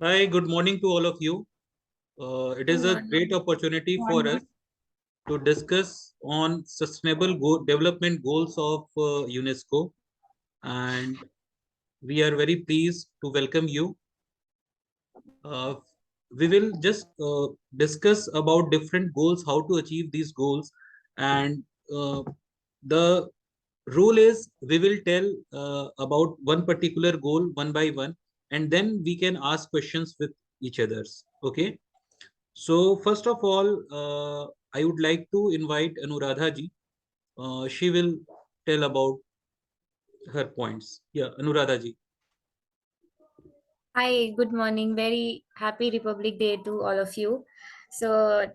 Hi, good morning to all of you. It Good is a morning. great opportunity for us to discuss on development goals of UNESCO, and we are very pleased to welcome you. Uh, we will just discuss about different goals, how to achieve these goals, and the rule is we will tell about one particular goal one by one, and then we can ask questions with each others. Okay. So first of all, I would like to invite Anuradha ji. She will tell about her points. Yeah, Anuradha ji. Hi, good morning. Very happy Republic Day to all of you. So,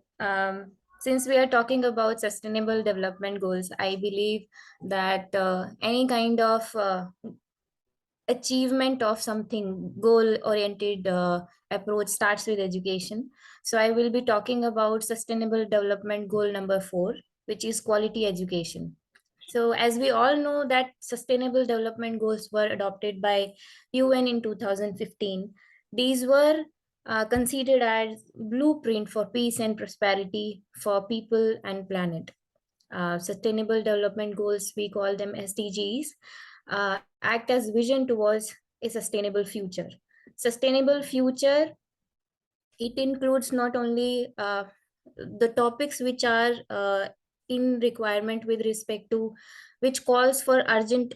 since we are talking about sustainable development goals, I believe that any kind of achievement of something goal oriented approach starts with education. So, I will be talking about sustainable development goal number 4, which is quality education. So, as we all know that sustainable development goals were adopted by UN in 2015. These were considered as blueprint for peace and prosperity for people and planet. Sustainable development goals, we call them SDGs, act as vision towards a sustainable future. Sustainable future, it includes not only the topics which are in requirement with respect to which calls for urgent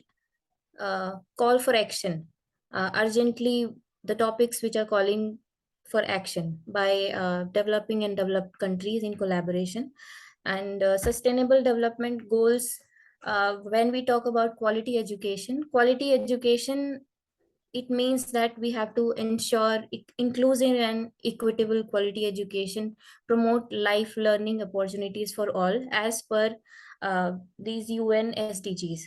call for action, urgently the topics which are calling for action by developing and developed countries in collaboration. And sustainable development goals, when we talk about quality education, it means that we have to ensure inclusive and equitable quality education, promote life learning opportunities for all as per these UN SDGs.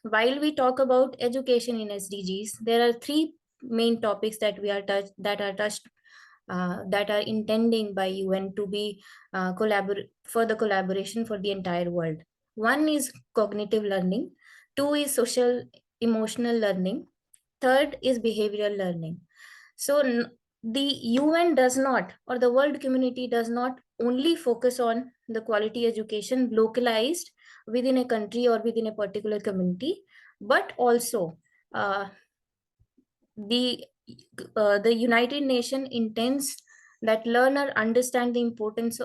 While we talk about education in SDGs, there are three main topics that we are touched that are intending by UN to be for the collaboration for the entire world. One is cognitive learning, two is social emotional learning, third is behavioral learning. So the UN does not, or the world community does not only focus on the quality education localized within a country or within a particular community, but also uh, the United Nations intends that learner understand the importance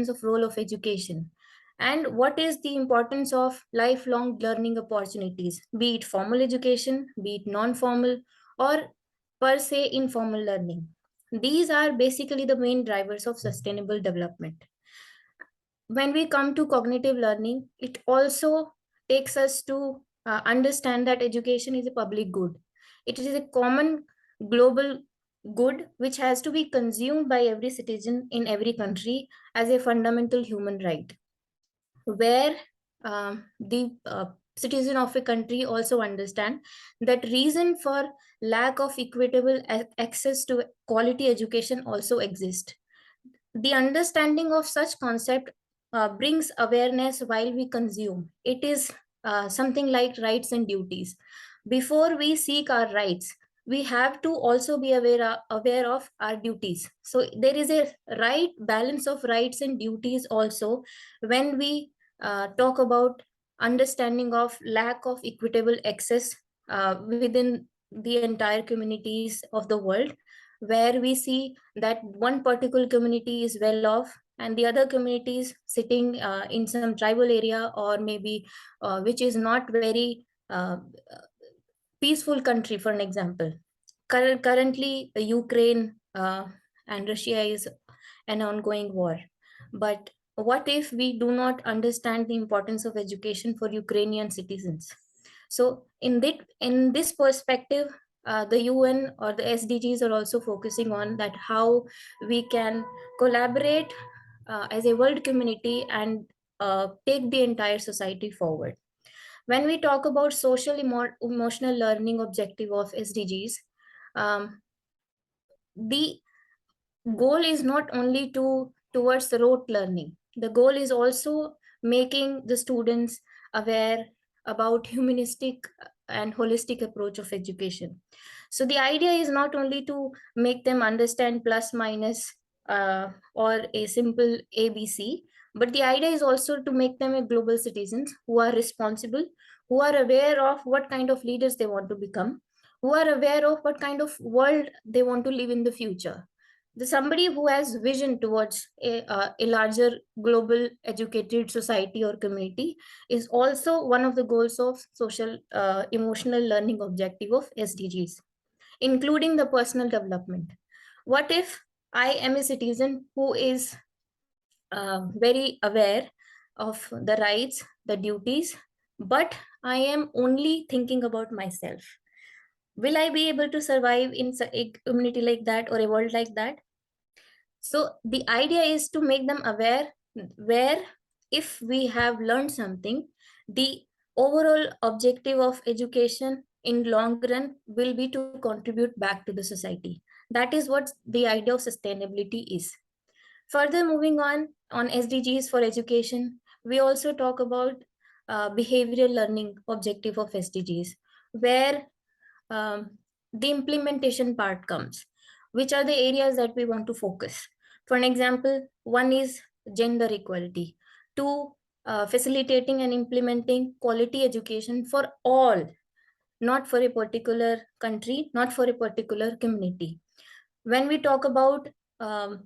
of role of education and what is the importance of lifelong learning opportunities, be it formal education, be it non-formal, or per se informal learning. These are basically the main drivers of sustainable development. When we come to cognitive learning, it also takes us to understand that education is a public good. It is a common global good which has to be consumed by every citizen in every country as a fundamental human right, where the citizen of a country also understand that reason for lack of equitable access to quality education also exists. The understanding of such concept brings awareness while we consume. It is something like rights and duties. Before we seek our rights, we have to also be aware of our duties. So there is a right balance of rights and duties also when we talk about understanding of lack of equitable access within the entire communities of the world, where we see that one particular community is well off and the other communities sitting in some tribal area, or maybe which is not very peaceful country. For an example, currently Ukraine and Russia is an ongoing war. But what if we do not understand the importance of education for Ukrainian citizens? So in this perspective, the UN or the SDGs are also focusing on that how we can collaborate as a world community and take the entire society forward. When we talk about social emotional learning objective of SDGs, um, the goal is not only towards the rote learning. The goal is also making the students aware about humanistic and holistic approach of education. So the idea is not only to make them understand plus minus or a simple ABC, but the idea is also to make them a global citizens who are responsible, who are aware of what kind of leaders they want to become, who are aware of what kind of world they want to live in the future. Somebody who has vision towards a larger global educated society or community is also one of the goals of social emotional learning objective of SDGs, including the personal development. What if I am a citizen who is very aware of the rights, the duties, but I am only thinking about myself? Will I be able to survive in a community like that or a world like that? So the idea is to make them aware where, if we have learned something, the overall objective of education in long run will be to contribute back to the society. That is what the idea of sustainability is. Further, moving on SDGs for education, we also talk about behavioral learning objective of SDGs, where um, the implementation part comes. Which are the areas that we want to focus? For an example, one is gender equality, two, facilitating and implementing quality education for all, not for a particular country, not for a particular community. When we talk about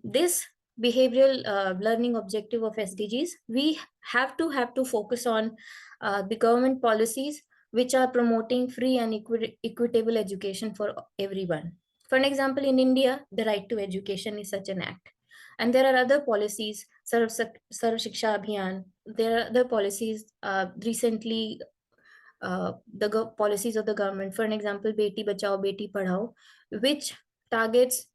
this behavioral learning objective of SDGs, we have to focus on the government policies which are promoting free and equitable education for everyone. For an example, in India, the right to education is such an act. And there are other policies, Sarv Shiksha Abhiyan. There are other policies recently, policies of the government. For an example, Beti Bachao, Beti Padhao, which targets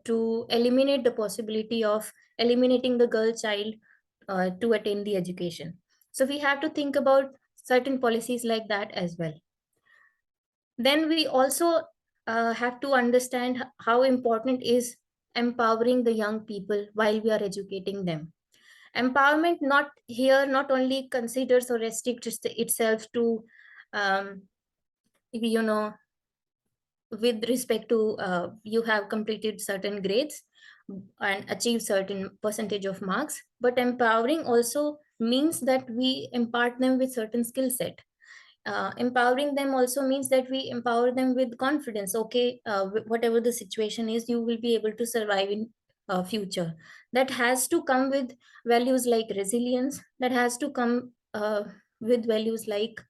to eliminate the possibility of eliminating the girl child to attain the education. So we have to think about certain policies like that as well. Then we also have to understand how important is empowering the young people while we are educating them. Empowerment not here not only considers or restricts itself to um, you know with respect to you have completed certain grades and achieved certain percentage of marks, but empowering also means that we impart them with certain skill set. Empowering them also means that we empower them with confidence. Okay, whatever the situation is, you will be able to survive in future. That has to come with values like resilience, that has to come with values like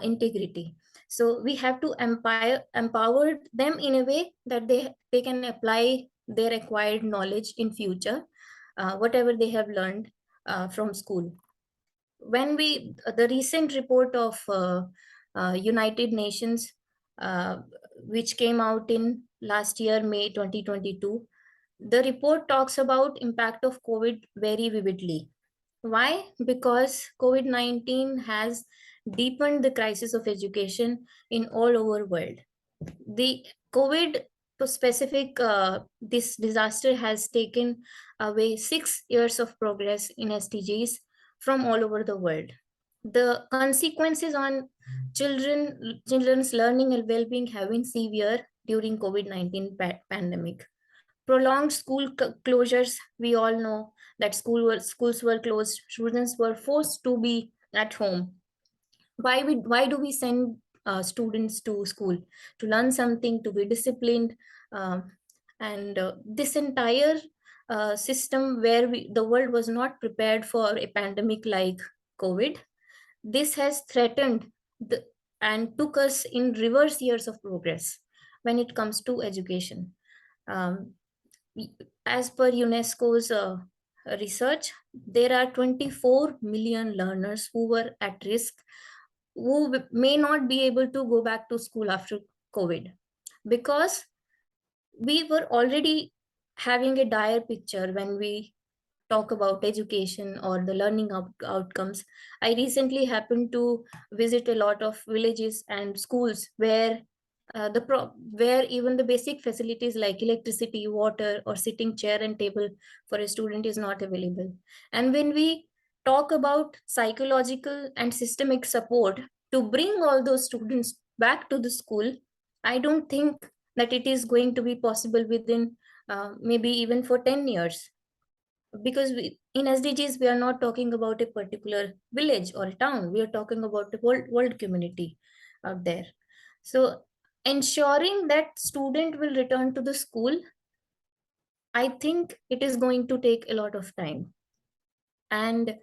integrity. So we have to empower them in a way that they can apply their acquired knowledge in future, whatever they have learned from school. When we the recent report of United Nations, uh, which came out in last year May 2022, the report talks about impact of COVID very vividly. Why? Because COVID-19 has deepened the crisis of education in all over world. The COVID to specific, this disaster has taken away 6 years of progress in SDGs from all over the world. The consequences on children's learning and well-being have been severe during COVID-19 pandemic. Prolonged school closures, we all know that schools were closed, students were forced to be at home. Why do we send students to school? To learn something, to be disciplined. And this entire system where the world was not prepared for a pandemic like COVID, this has threatened the, and took us in reverse years of progress when it comes to education. um, as per UNESCO's research, there are 24 million learners who were at risk, who may not be able to go back to school after COVID, because we were already having a dire picture when we talk about education or the learning outcomes. I recently happened to visit a lot of villages and schools where where even the basic facilities like electricity, water, or sitting chair and table for a student is not available. And when we talk about psychological and systemic support to bring all those students back to the school, I don't think that it is going to be possible within maybe even for 10 years. Because in SDGs, we are not talking about a particular village or a town. We are talking about the world community out there. So ensuring that student will return to the school, I think it is going to take a lot of time. And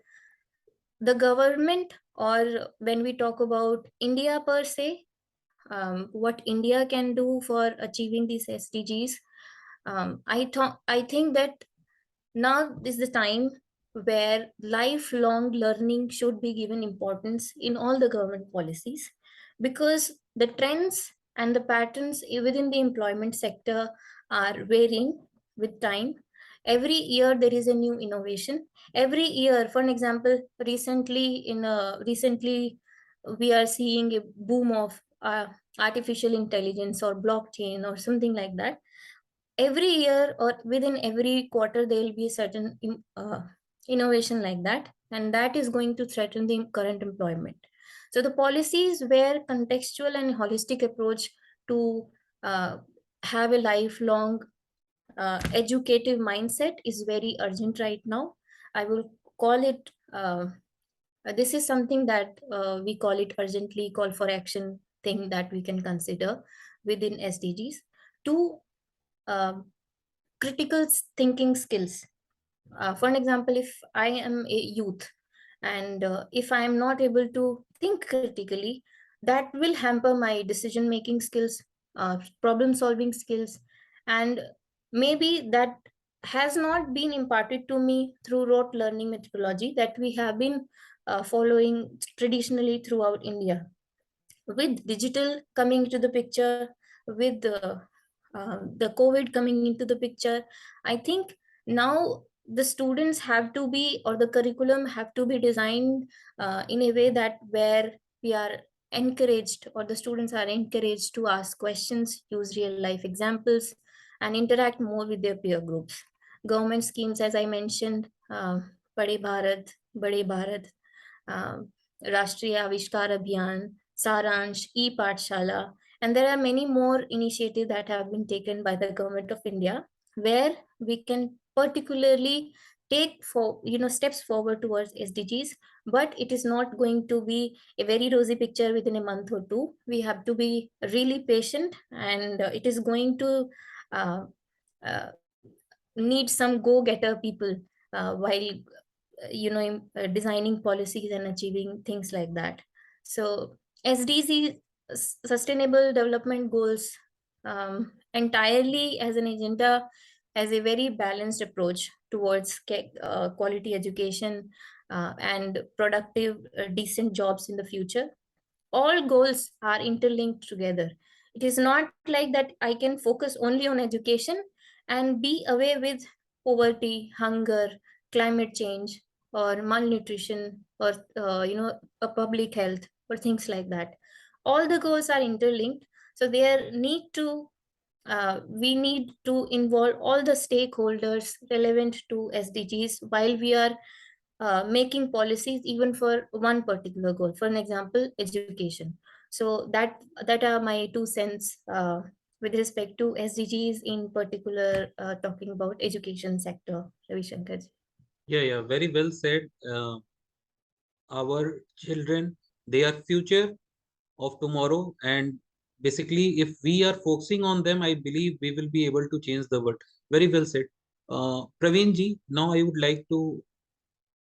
the government, or when we talk about India per se, what India can do for achieving these SDGs, I think that now is the time where lifelong learning should be given importance in all the government policies, because the trends and the patterns within the employment sector are varying with time. Every year there is a new innovation. Every year, for an example, recently we are seeing a boom of artificial intelligence or blockchain or something like that. Every year or within every quarter there will be a certain innovation like that, and that is going to threaten the current employment. So the policies where contextual and holistic approach to uh, have a lifelong educative mindset is very urgent right now. I will call it this is something that we call it urgently call for action thing that we can consider within SDGs to um, critical thinking skills. For an example, if I am a youth and if I am not able to think critically, that will hamper my decision making skills, problem solving skills, and maybe that has not been imparted to me through rote learning methodology that we have been following traditionally throughout India. With digital coming into the picture, with the COVID coming into the picture, I think now the students have to be, or the curriculum have to be designed in a way that where we are encouraged, or the students are encouraged to ask questions, use real life examples, and interact more with their peer groups. Government schemes, as I mentioned, Pade Bharat, Bade Bharat, um, Rashtriya Avishkar Abhiyan, Saransh, E-Pathshala, and there are many more initiatives that have been taken by the government of India, where we can particularly take for steps forward towards SDGs. But it is not going to be a very rosy picture within a month or two. We have to be really patient, and it is going to uh, uh, need some go-getter people while designing policies and achieving things like that. So SDG, Sustainable Development Goals, entirely as an agenda, has a very balanced approach towards quality education and productive, decent jobs in the future. All goals are interlinked together. It is not like that I can focus only on education and be away with poverty, hunger, climate change, or malnutrition, or a public health, or things like that. All the goals are interlinked, so there need to we need to involve all the stakeholders relevant to SDGs while we are making policies even for one particular goal. For an example, education. So that are my 2 cents with respect to SDGs, in particular talking about education sector. Ravi Shankar. Yeah, yeah, very well said. Our children, they are future of tomorrow, and basically if we are focusing on them, I believe we will be able to change the world. Very well said. Praveen ji, now I would like to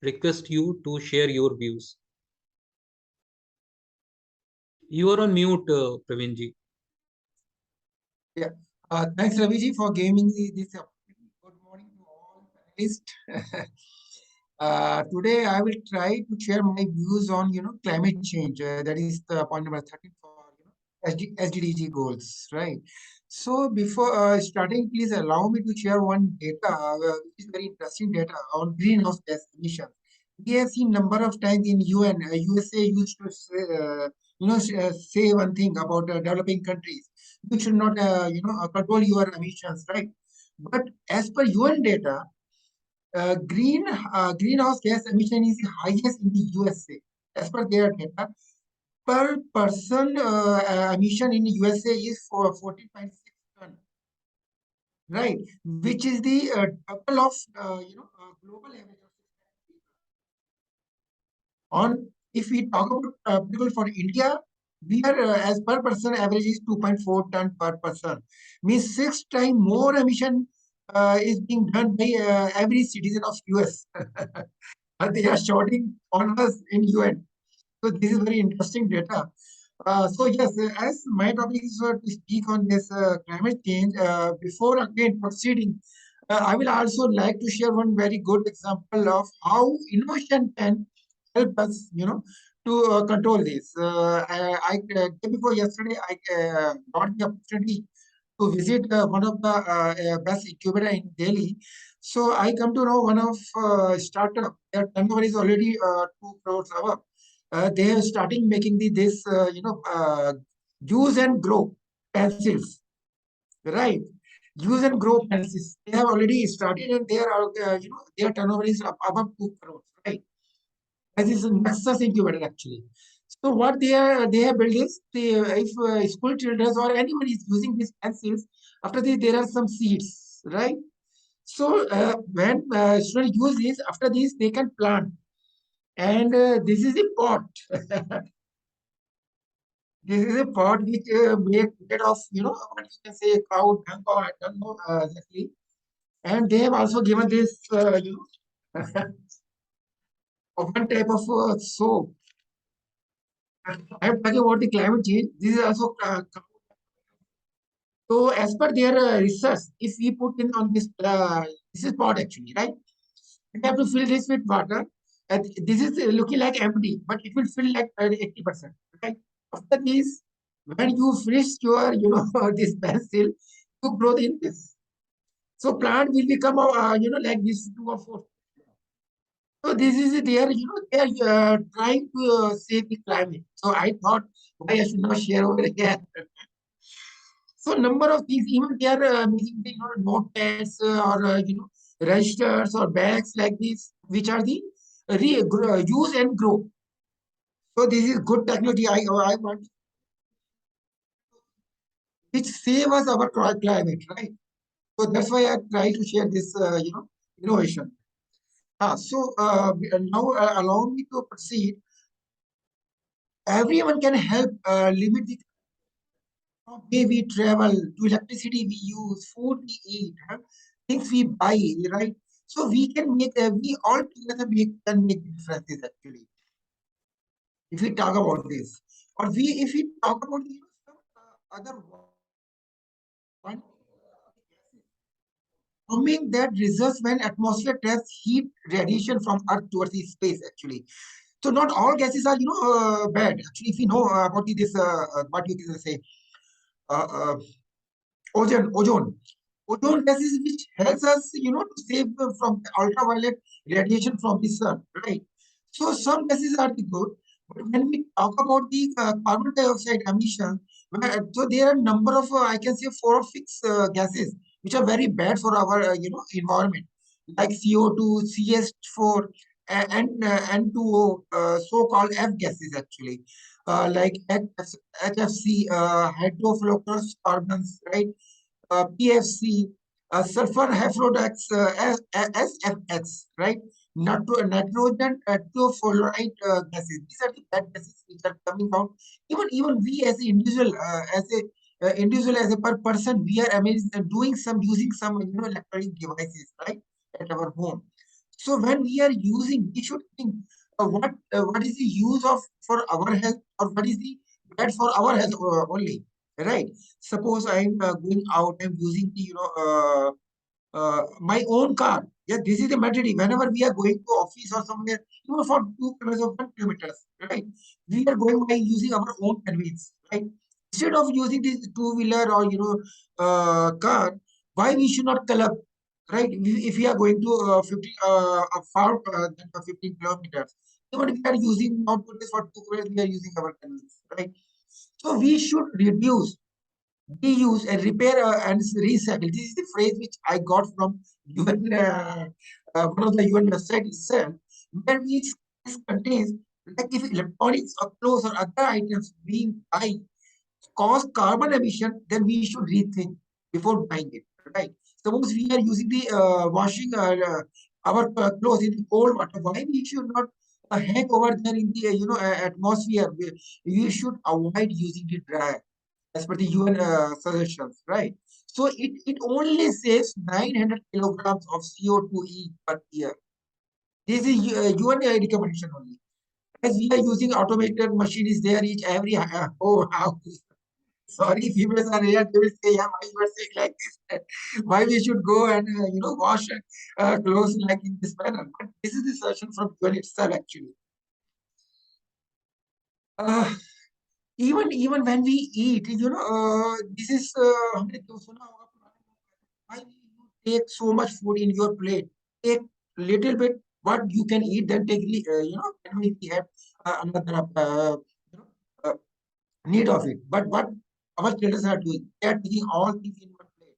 request you to share your views. You are on mute, Praveen ji. Yeah. Thanks, Raviji, for giving me this opportunity. Good morning to all panelists. Today, I will try to share my views on, climate change. That is the point number 13 for, SDG goals, right? So before starting, please allow me to share one data, which is very interesting data on greenhouse gas emissions. We have seen number of times in UN, USA used to say, say one thing about developing countries. You should not, control your emissions, right? But as per UN data, greenhouse gas emission is highest in the USA as per their data. per person emission in USA is for 14.6 ton, right? Which is the double of global average of on. If we talk about people for India, we are as per person average is 2.4 ton per person, means 6 times more emission is being done by every citizen of US. And they are shouting on us in UN. So this is very interesting data. So yes, as my topic is to speak on this climate change, before again proceeding, I will also like to share one very good example of how innovation can help us, to control this. Day before yesterday, I got the opportunity to visit one of the best incubator in Delhi. So I come to know one of startup. Their turnover is already 2 crores above. They are starting making use and grow pencils, right? Use and grow pencils. They have already started, and their turnover is above 2 crores, right? That is a Nexus incubator actually. So what they have built is if school children or anyone is using these pencils, after this there are some seeds, right? So when students use this, after this they can plant, and this is a pot. This is a pot which made of what you can say cow dung, or I don't know exactly. And they have also given this one type of soap. I am talking about the climate change. This is also so as per their research. If we put in on this is pot actually, right? We have to fill this with water. And this is looking like empty, but it will fill like 80%. Right? After this, when you finish your this pencil, you grow in this. So plant will become like this 2 or 4. So this is their they are trying to save the climate. So I thought why I should not share over here. So number of things, even they are making the notepads or registers or bags like this, which are the use and grow. So this is good technology. I want which save us our climate, right? So that's why I try to share this innovation. Now allow me to proceed. Everyone can help limit the way we travel, to electricity we use, food we eat, things we buy, right? So we all together can make differences actually. If we talk about this, or if we talk about some other one, forming that results when atmosphere traps heat radiation from Earth towards the space actually. So not all gases are bad actually. If you know about this, what you can say, uh, uh, ozone. Ozone gas is which helps us, to save from the ultraviolet radiation from the sun, right? So some gases are the good, but when we talk about the carbon dioxide emission, so there are a number of, I can say 4 or 6 gases which are very bad for our, environment, like CO2, CS4, and N2O, so-called F gases actually, like HFC, hydrofluorocarbons, right? PFC, sulfur hydrox, SFX, right? Nitrogen tetrafluoride gases. These are the bad gases which are coming out. Even we as an individual, as a per person, we are doing some using some electronic devices, right, at our home. So when we are using, we should think what is the use of for our health, or what is the bad for our health only, right? Suppose I'm going out, I'm using the my own car. Yeah, this is the material. Whenever we are going to office or somewhere, even for 2 kilometers or 1 kilometers, right? We are going by using our own conveyance, right? Instead of using this two-wheeler or car, why we should not collect, right? If we are going to 50 far than 15 kilometers, even we are using not for 2 kilometers, we are using our conveyance, right? So we should reduce, reuse, and repair and recycle. This is the phrase which I got from UN, one of the UN website itself, where this contains Like if electronics or clothes or other items being buy cause carbon emission, then we should rethink before buying it, right? Suppose we are using the washing our clothes in the cold water, why we should not hang over there in the atmosphere? We should avoid using the dryer as per the UN suggestions, right? So it only saves 900 kilograms of CO2 each per year. This is UN recommendation only. As we are using automated machines there each every house. Sorry, females are here. They will say, "Yeah, why you are saying like this? Why we should go and wash clothes like in this manner?" But this is the suggestion from UN itself, actually. Uh, even when we eat, this is हमने तो सुना होगा पुराने लोग कहते हैं, why you take so much food in your plate? Take little bit what you can eat, then take when we have another need of it. But what our children are doing, they are taking all things in one plate.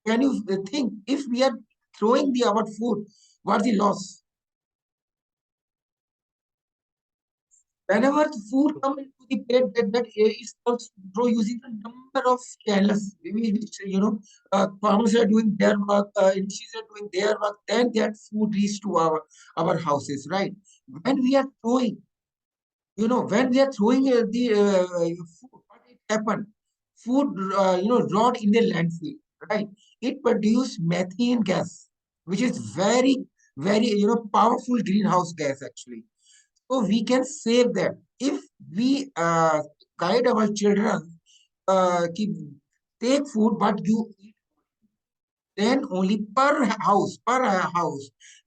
Can you think if we are throwing the our food, what's the loss? Whenever the food comes into the plate, that is also through using a number of channels. Which, farmers are doing their work, industries are doing their work, then that food reaches to our houses, right? When we are throwing, when we are throwing the food, what it happened? Food, rot in the landfill, right? It produce methane gas, which is very, very, powerful greenhouse gas actually. So we can save that if we guide our children. Keep take food, but you eat then only per house.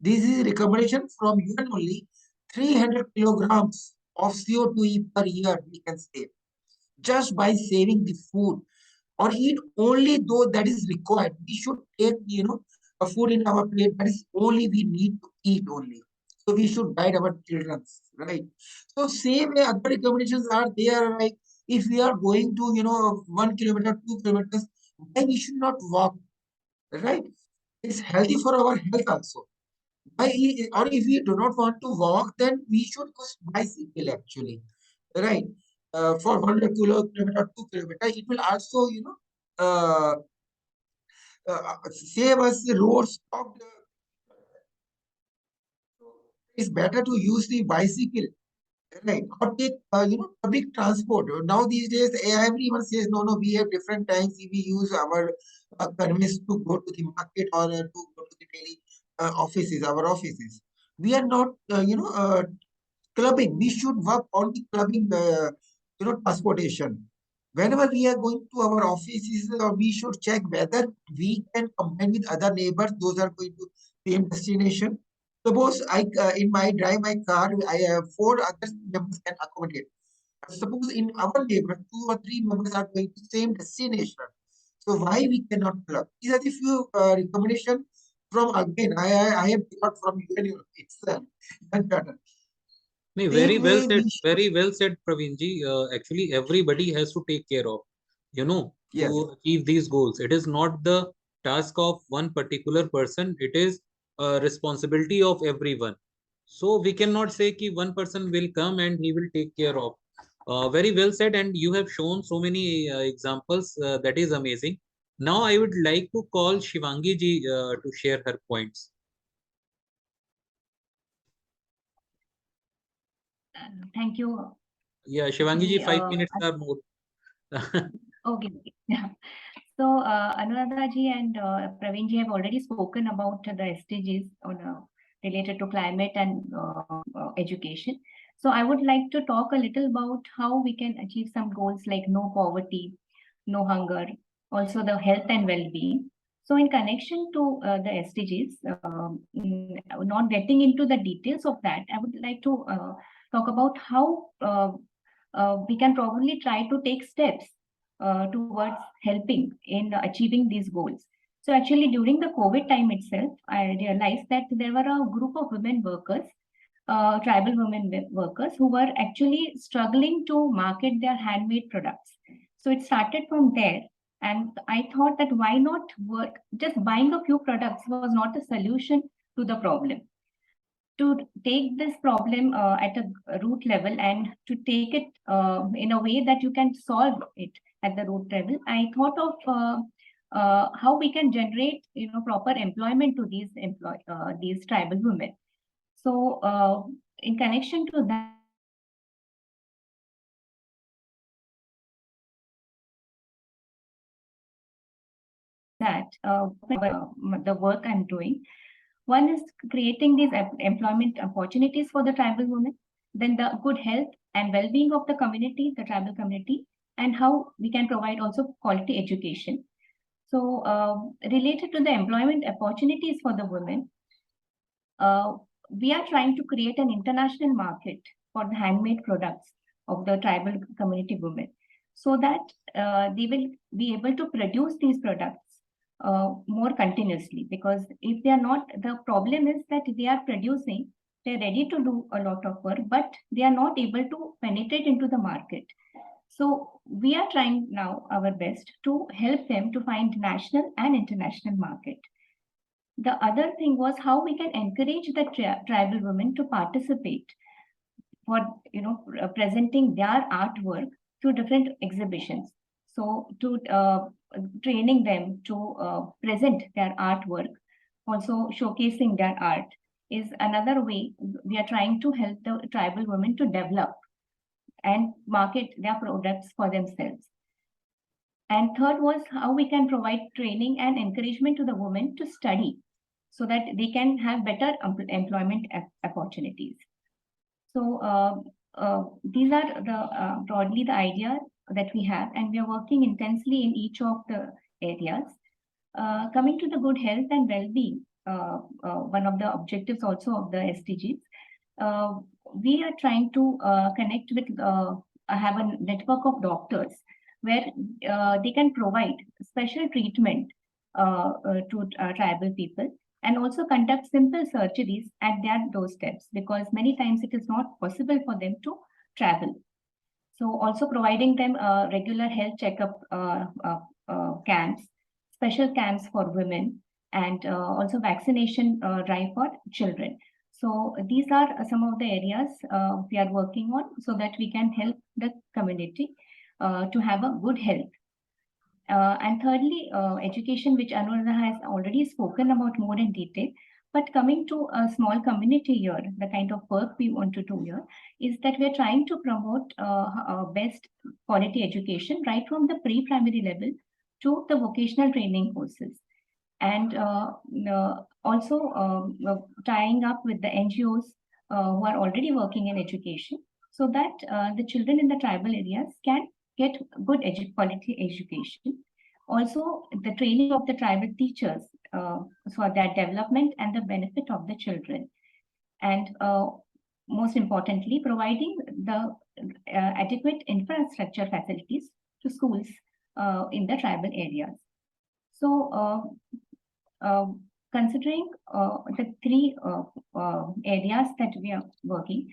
This is recommendation from UN only. 300 kilograms of CO2 per year we can save just by saving the food, or eat only though that is required. We should take, a food in our plate that is only we need to eat only. So we should guide our children, right? So same way other recommendations are there, like if we are going to, 1 kilometer, 2 kilometers, why we should not walk, right? It's healthy for our health also. Or if we do not want to walk, then we should use bicycle actually, right? For 1 kilometer, 2 kilometer, it will also, uh, save us the roads of the. So it's better to use the bicycle, right? Or take, public transport. Now these days, everyone says, no, no, we have different times. We use our conveyance to go to the market or to go to the daily offices, our offices. We are not, clubbing. We should work on the clubbing, transportation. Whenever we are going to our offices, we should check whether we can combine with other neighbors. Those are going to same destination. Suppose in my drive my car, I have four other members can accommodate. Suppose in our neighbor, two or three members are going to same destination. So why we cannot club? These are the few recommendation from again. I have got from UN itself. No, very Same well way said. we should. Very well said, Praveenji. Actually, everybody has to take care of, Yes. to achieve these goals. It is not the task of one particular person. It is a responsibility of everyone. So we cannot say that one person will come and he will take care of. Very well said, and you have shown so many examples. That is amazing. Now I would like to call Shivangi ji to share her points. Thank you. Yeah, Shivangi ji, Actually, 5 minutes are more. okay. Yeah. So, Anuradha ji and Praveen ji have already spoken about the SDGs related to climate and education. So, I would like to talk a little about how we can achieve some goals like no poverty, no hunger, also the health and well-being. So, in connection to the SDGs, not getting into the details of that, I would like to talk about how we can probably try to take steps towards helping in achieving these goals. So actually during the COVID time itself, I realized that there were a group of women workers, tribal women workers who were actually struggling to market their handmade products. So it started from there. And I thought that why not work, just buying a few products was not a solution to the problem. to take this problem at a root level and to take it in a way that you can solve it at the root level, I thought of how we can generate, proper employment to these tribal women. So in connection to that, the work I'm doing. One is creating these employment opportunities for the tribal women, then the good health and well-being of the community, the tribal community, and how we can provide also quality education. So related to the employment opportunities for the women, we are trying to create an international market for the handmade products of the tribal community women, so that they will be able to produce these products more continuously. Because if they are not, the problem is that they are producing, they're ready to do a lot of work, but they are not able to penetrate into the market. So we are trying now our best to help them to find national and international market. The other thing was how we can encourage the tribal women to participate for presenting their artwork to different exhibitions. So to training them to present their artwork, also showcasing their art, is another way we are trying to help the tribal women to develop and market their products for themselves. And third was how we can provide training and encouragement to the women to study, so that they can have better employment opportunities. So these are the broadly the idea that we have, and we are working intensely in each of the areas. Coming to the good health and well-being, one of the objectives also of the SDGs, we are trying to connect with, have a network of doctors where they can provide special treatment to tribal people, and also conduct simple surgeries at their doorsteps, because many times it is not possible for them to travel. So also providing them regular health checkup camps, special camps for women, and also vaccination drive for children. So these are some of the areas we are working on, so that we can help the community to have a good health. And thirdly, education, which Anuradha has already spoken about more in detail. But coming to a small community here, the kind of work we want to do here is that we're trying to promote best quality education right from the pre-primary level to the vocational training courses. And also tying up with the NGOs who are already working in education, so that the children in the tribal areas can get good quality education. Also, the training of the tribal teachers for their development and the benefit of the children. And most importantly, providing the adequate infrastructure facilities to schools in the tribal areas. So, considering the three areas that we are working,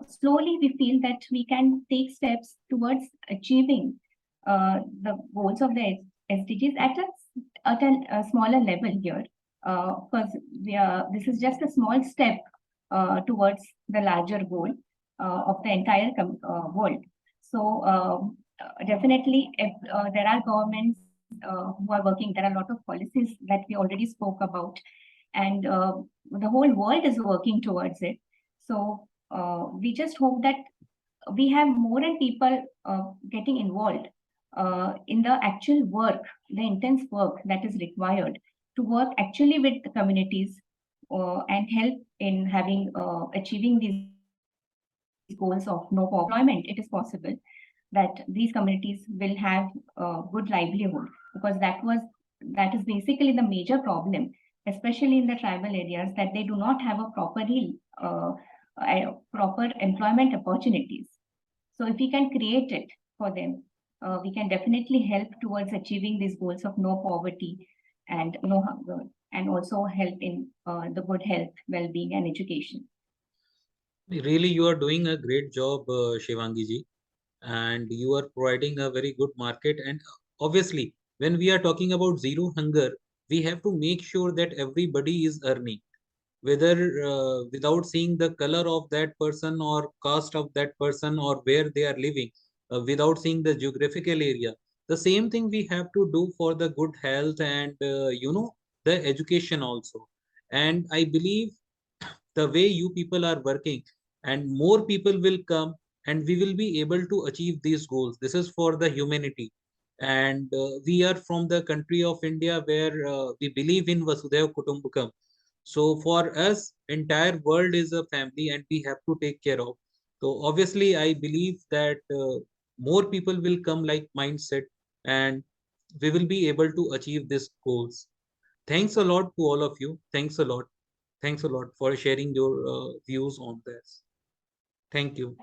slowly we feel that we can take steps towards achieving the goals of the SDGs at a smaller level here, because this is just a small step towards the larger goal of the entire world. So definitely, if there are governments who are working, there are a lot of policies that we already spoke about, and the whole world is working towards it. So we just hope that we have more and people getting involved in the actual work, the intense work that is required to work actually with the communities and help in having achieving these goals of no employment. It is possible that these communities will have good livelihood, because that is basically the major problem, especially in the tribal areas, that they do not have a proper employment opportunities. So if we can create it for them, we can definitely help towards achieving these goals of no poverty and no hunger, and also help in the good health, well-being, and education. Really, you are doing a great job, Shivangi ji, and you are providing a very good market. And obviously, when we are talking about zero hunger, we have to make sure that everybody is earning. whether without seeing the color of that person or caste of that person or where they are living, without seeing the geographical area. The same thing we have to do for the good health and the education also. And I believe the way you people are working, and more people will come, and we will be able to achieve these goals. This is for the humanity. And we are from the country of India, where we believe in Vasudhaiva Kutumbakam. So for us, entire world is a family and we have to take care of. So obviously I believe that more people will come like mindset, and we will be able to achieve these goals. Thanks a lot to all of you. Thanks a lot. Thanks a lot for sharing your views on this. Thank you.